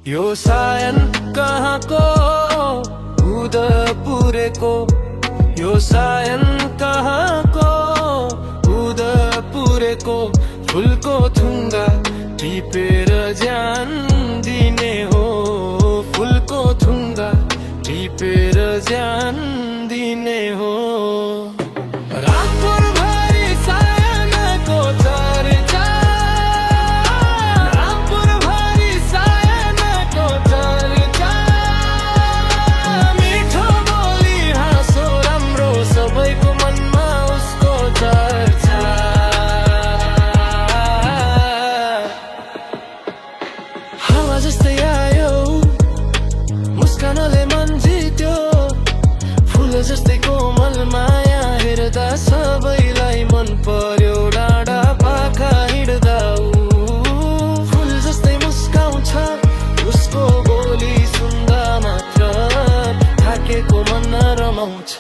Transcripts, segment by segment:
यो सायन कहाँको उदयपुरेको, यो सायन कहाँको उदयपुरेको, फुलको थुङ्गा टिपेर ज्यान दिने हो, फुलको थुङ्गा टिपेर ज्यान दिने हो। रामपुरभरि सायनको चर्चा, रामपुरभरि सायनको चर्चा, मिठो बोली हाँसो राम्रो सबैको मनमा उसको चर्चा। हावा जस्तै आयो मुस्कानले मन जित्यो, फुल जस्तै कोमल माया हेर्दा सबैलाई मन पर्यो, डाँडा पाखा हिँड्दा फुल जस्तै मुस्काउँछ, उसको बोली सुन्दा मात्र थाकेको मन रमाउँछ।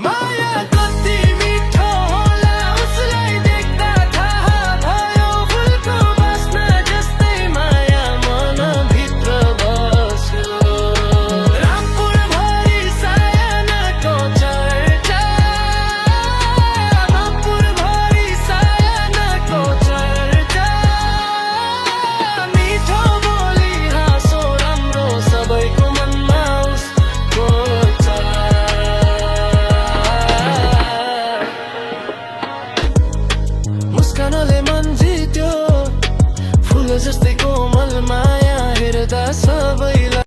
माया कति मिठो होला उसलाई देख्दा थाहा भयो, फुलको बास्ना जस्तै माया मन भित्र बस्यो। रामपुरभरि सायनको चर्चा, रामपुरभरि सायनको चर्चा, मिठो बोली हाँसो राम्रो सबैको मनमा उसको मुस्कानले मन जित्यो, फुल जस्तै कोमल माया हेर्दा सबैलाई